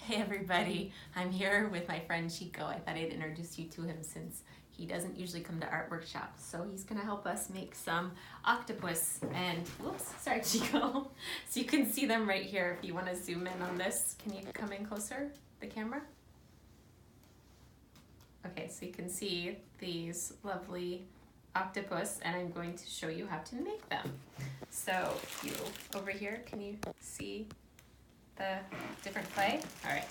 Hey everybody, I'm here with my friend Chico. I thought I'd introduce you to him since he doesn't usually come to art workshops. So he's gonna help us make some octopus and, whoops, sorry Chico. So you can see them right here if you wanna zoom in on this. Can you come in closer, the camera? Okay, so you can see these lovely octopus and I'm going to show you how to make them. So you, over here, can you see the different clay? All right,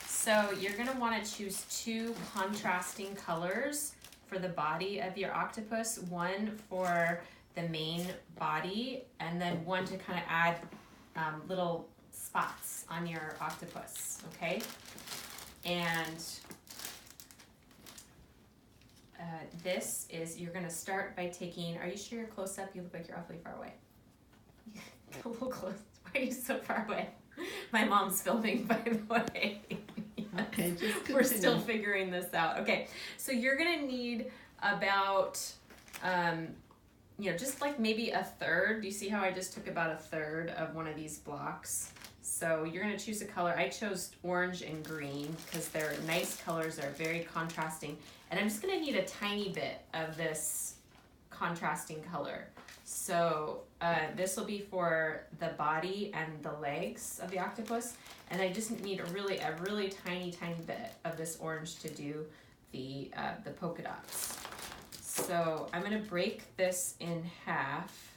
so you're gonna wanna choose two contrasting colors for the body of your octopus, one for the main body and then one to kind of add little spots on your octopus, okay? And this is, you're gonna start by taking, are you sure you're close up? You look like you're awfully far away. A little close, why are you so far away? My mom's filming, by the way. Yes. Okay, just We're still figuring this out. Okay, so you're gonna need about, just like maybe a third. Do you see how I just took about a third of one of these blocks? So you're gonna choose a color. I chose orange and green because they're nice colors, they're very contrasting. And I'm just gonna need a tiny bit of this contrasting color. So this will be for the body and the legs of the octopus, and I just need a really tiny bit of this orange to do the polka dots. So I'm gonna break this in half,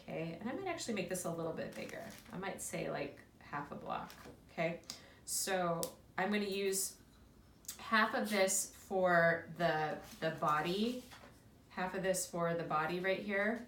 okay, and I might actually make this a little bit bigger. I might say like half a block, okay? So I'm gonna use half of this for the body, half of this for the body right here,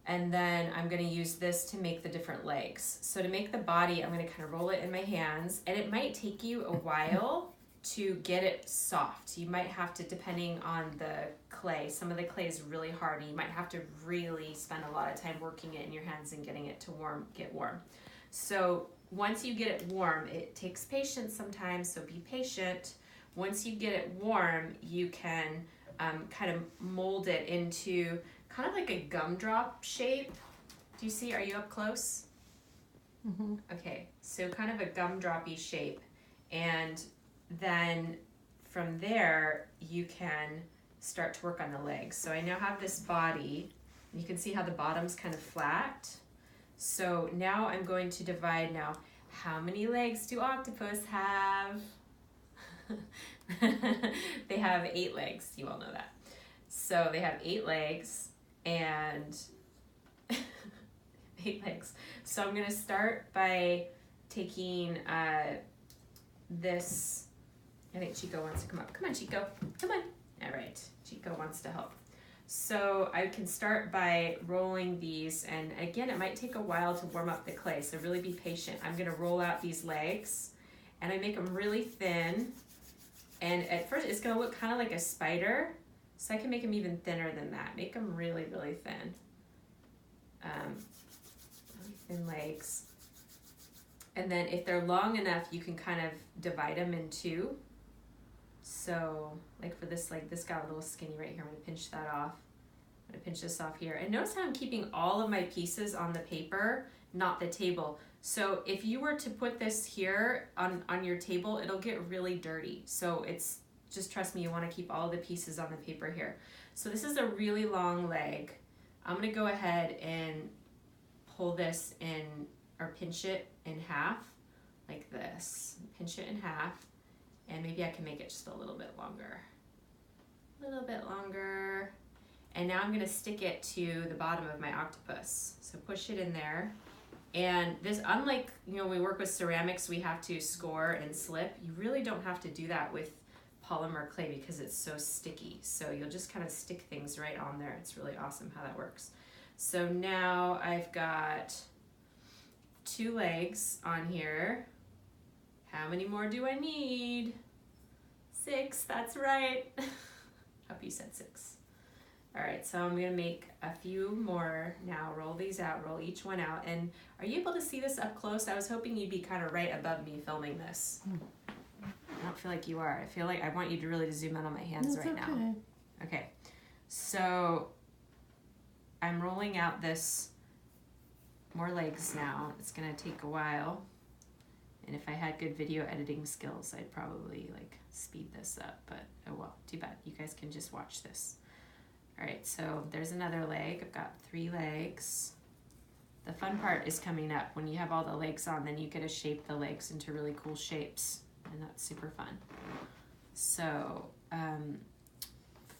and then I'm gonna use this to make the different legs. So to make the body, I'm gonna kind of roll it in my hands, and it might take you a while to get it soft. You might have to, depending on the clay, some of the clay is really hard, and you might have to really spend a lot of time working it in your hands and getting it to get warm. So once you get it warm, it takes patience sometimes, so be patient. Once you get it warm, you can kind of mold it into kind of like a gumdrop shape. Do you see? Are you up close? Mm-hmm. Okay, so kind of a gumdroppy shape, and then from there you can start to work on the legs. So I now have this body. You can see how the bottom's kind of flat. So now I'm going to divide now. How many legs do octopus have? They have 8 legs, you all know that. So they have 8 legs and 8 legs. So I'm gonna start by taking this, I think Chico wants to come up. Come on, Chico, come on. All right, Chico wants to help. So I can start by rolling these, and again, it might take a while to warm up the clay, so really be patient. I'm gonna roll out these legs, and I make them really thin. And at first it's gonna look kind of like a spider, so I can make them even thinner than that. Make them really thin. Really thin legs. And then if they're long enough, you can kind of divide them in two. So like for this leg, this got a little skinny right here. I'm gonna pinch that off. I'm gonna pinch this off here. And notice how I'm keeping all of my pieces on the paper, not the table. So if you were to put this here on your table, it'll get really dirty. So it's, just trust me, you wanna keep all the pieces on the paper here. So this is a really long leg. I'm gonna go ahead and pull this in, or pinch it in half, like this. Pinch it in half, and maybe I can make it just a little bit longer. A little bit longer. And now I'm gonna stick it to the bottom of my octopus. So push it in there. And this, unlike, we work with ceramics, we have to score and slip. You really don't have to do that with polymer clay because it's so sticky. So you'll just kind of stick things right on there. It's really awesome how that works. So now I've got 2 legs on here. How many more do I need? 6, that's right. Hope you said 6. All right, so I'm gonna make a few more now. Roll these out, roll each one out. And are you able to see this up close? I was hoping you'd be kind of right above me filming this. I don't feel like you are. I feel like I want you to really zoom in on my hands right now. Okay, so I'm rolling out this more legs now. It's gonna take a while. And if I had good video editing skills, I'd probably like speed this up, but oh well, too bad. You guys can just watch this. All right, so there's another leg. I've got 3 legs. The fun part is coming up. When you have all the legs on, then you get to shape the legs into really cool shapes, and that's super fun. So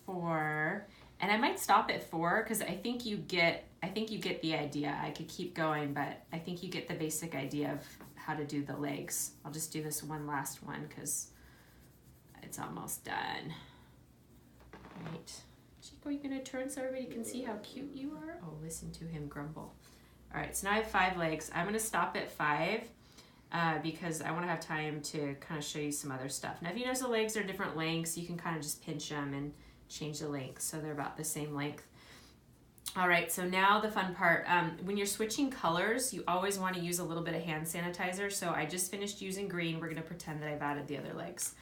4, and I might stop at 4 because I think you get the idea. I could keep going, but I think you get the basic idea of how to do the legs. I'll just do this one last one because it's almost done. All right. Chico, you gonna turn so everybody can see how cute you are? Oh, listen to him grumble. All right, so now I have 5 legs. I'm gonna stop at 5 because I wanna have time to kind of show you some other stuff. Now, if you notice the legs are different lengths, you can kind of just pinch them and change the length so they're about the same length. All right, so now the fun part. When you're switching colors, you always want to use a little bit of hand sanitizer. So I just finished using green. We're going to pretend that I've added the other legs.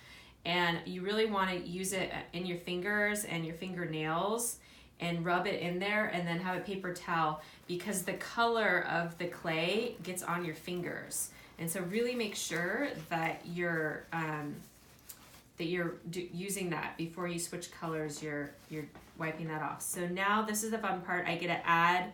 And you really want to use it in your fingers and your fingernails and rub it in there and then have a paper towel because the color of the clay gets on your fingers. And so really make sure that you're using that before you switch colors. You're wiping that off. So now this is the fun part. I get to add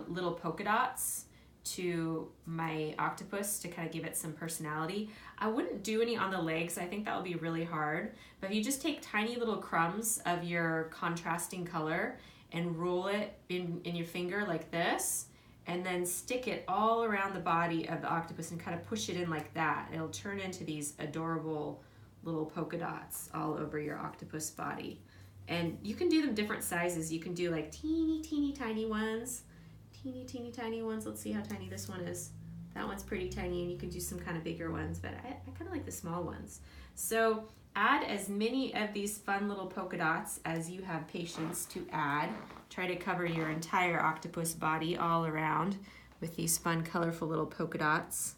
little polka dots to my octopus to kind of give it some personality. I wouldn't do any on the legs. I think that would be really hard. But if you just take tiny little crumbs of your contrasting color and roll it in your finger like this, and then stick it all around the body of the octopus and kind of push it in like that. It'll turn into these adorable little polka dots all over your octopus body. And you can do them different sizes. You can do like teeny tiny ones. Teeny tiny ones. Let's see how tiny this one is. That one's pretty tiny, and you can do some kind of bigger ones, but I kind of like the small ones. So add as many of these fun little polka dots as you have patience to add. Try to cover your entire octopus body all around with these fun, colorful little polka dots.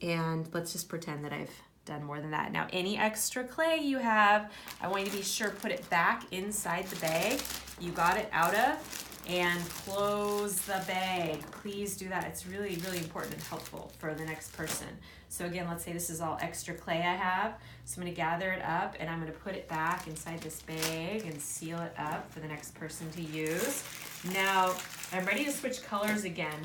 And let's just pretend that I've done more than that. Now, any extra clay you have, I want you to be sure put it back inside the bag you got it out of, and close the bag. Please do that. It's really, really important and helpful for the next person. So again, let's say this is all extra clay I have. So I'm gonna gather it up and I'm gonna put it back inside this bag and seal it up for the next person to use. Now, I'm ready to switch colors again,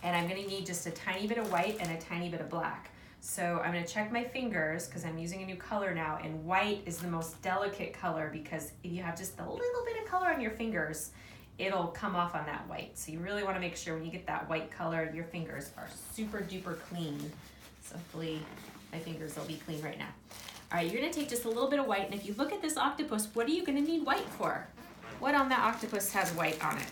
and I'm gonna need just a tiny bit of white and a tiny bit of black. So I'm gonna check my fingers because I'm using a new color now, and white is the most delicate color because if you have just a little bit of color on your fingers, it'll come off on that white. So you really wanna make sure when you get that white color, your fingers are super duper clean. So hopefully my fingers will be clean right now. All right, you're gonna take just a little bit of white, and if you look at this octopus, what are you gonna need white for? What on that octopus has white on it?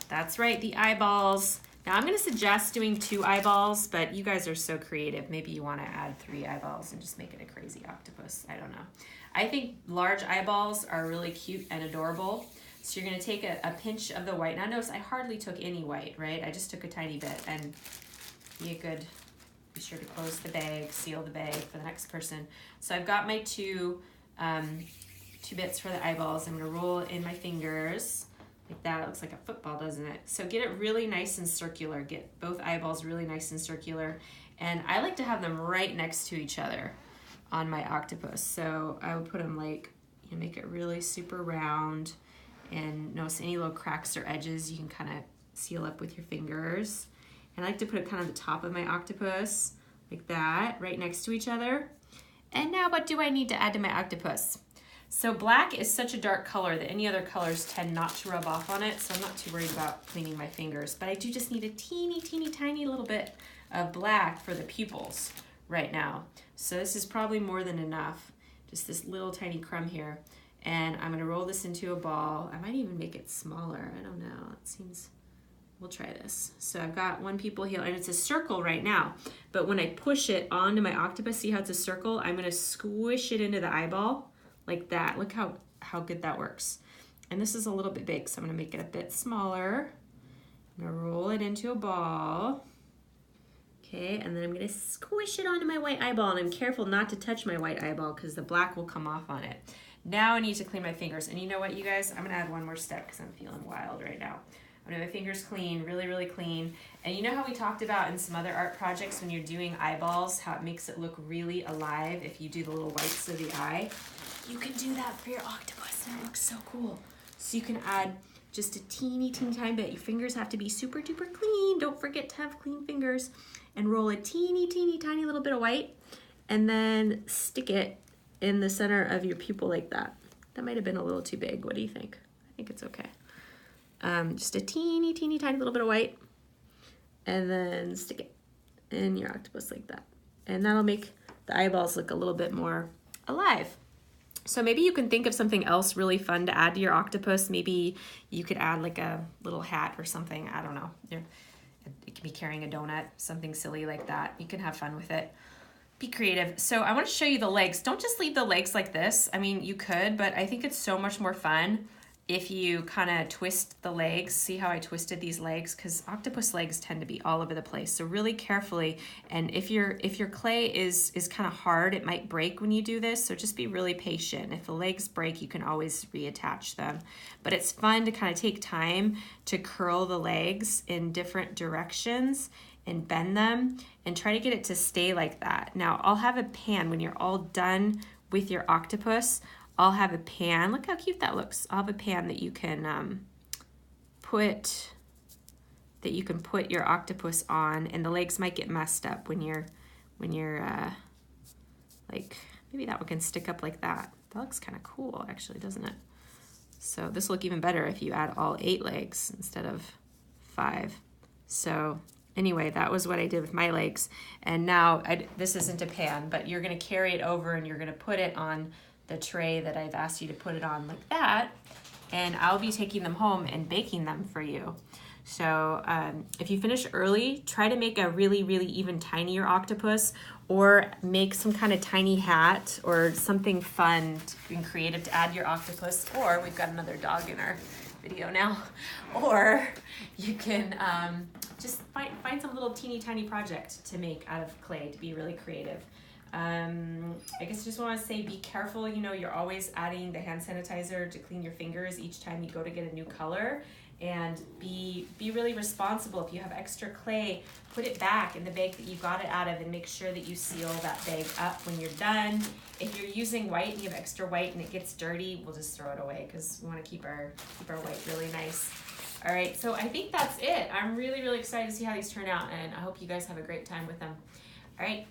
That's right, the eyeballs. Now I'm gonna suggest doing 2 eyeballs, but you guys are so creative. Maybe you wanna add 3 eyeballs and just make it a crazy octopus. I don't know. I think large eyeballs are really cute and adorable. So you're gonna take a pinch of the white. Now notice I hardly took any white, right? I just took a tiny bit, and be sure to close the bag, seal the bag for the next person. So I've got my 2 bits for the eyeballs. I'm gonna roll it in my fingers. Like that. It looks like a football, doesn't it? So get it really nice and circular. Get both eyeballs really nice and circular. And I like to have them right next to each other on my octopus. So I would put them like, make it really super round. And notice any little cracks or edges you can kind of seal up with your fingers. And I like to put it kind of the top of my octopus, like that, right next to each other. And now what do I need to add to my octopus? So black is such a dark color that any other colors tend not to rub off on it, so I'm not too worried about cleaning my fingers. But I do just need a teeny tiny little bit of black for the pupils right now. So this is probably more than enough, just this little tiny crumb here. And I'm gonna roll this into a ball. I might even make it smaller, I don't know, it seems, we'll try this. So I've got one pupil here, and it's a circle right now. But when I push it onto my octopus, see how it's a circle? I'm gonna squish it into the eyeball like that. Look how good that works. And this is a little bit big, so I'm gonna make it a bit smaller. I'm gonna roll it into a ball. Okay, and then I'm gonna squish it onto my white eyeball, and I'm careful not to touch my white eyeball because the black will come off on it. Now I need to clean my fingers, and you know what, you guys? I'm gonna add one more step because I'm feeling wild right now. I'm gonna have my fingers clean, really, really clean. And you know how we talked about in some other art projects when you're doing eyeballs, how it makes it look really alive if you do the little whites of the eye? You can do that for your octopus and it looks so cool. So you can add just a teeny tiny bit. Your fingers have to be super duper clean. Don't forget to have clean fingers. And roll a teeny tiny little bit of white and then stick it in the center of your pupil like that. That might have been a little too big. What do you think? I think it's okay. Just a teeny tiny little bit of white and then stick it in your octopus like that. And that'll make the eyeballs look a little bit more alive. So maybe you can think of something else really fun to add to your octopus. Maybe you could add like a little hat or something. I don't know. It could be carrying a donut, something silly like that. You can have fun with it. Be creative. So I want to show you the legs. Don't just leave the legs like this. I mean, you could, but I think it's so much more fun if you kind of twist the legs. See how I twisted these legs? Because octopus legs tend to be all over the place. So really carefully. And if your clay is kind of hard, it might break when you do this. So just be really patient. If the legs break, you can always reattach them. But it's fun to kind of take time to curl the legs in different directions and bend them and try to get it to stay like that. Now I'll have a pan when you're all done with your octopus. I'll have a pan. Look how cute that looks. I'll have a pan that you can put your octopus on, and the legs might get messed up when you're like, maybe that one can stick up like that. That looks kind of cool actually, doesn't it? So this will look even better if you add all 8 legs instead of 5. So anyway, that was what I did with my legs. And now this isn't a pan, but you're gonna carry it over and you're gonna put it on the tray that I've asked you to put it on like that, and I'll be taking them home and baking them for you. So if you finish early, try to make a really even tinier octopus, or make some kind of tiny hat or something fun and creative to add to your octopus. Or we've got another dog in our video now. Or you can just find some little teeny tiny project to make out of clay to be really creative. I guess I just want to say be careful. You know, you're always adding the hand sanitizer to clean your fingers each time you go to get a new color, and be really responsible. If you have extra clay, put it back in the bag that you got it out of, and make sure that you seal that bag up when you're done. If you're using white and you have extra white and it gets dirty, we'll just throw it away because we want to keep our white really nice. All right, so I think that's it. I'm really excited to see how these turn out, and I hope you guys have a great time with them. All right.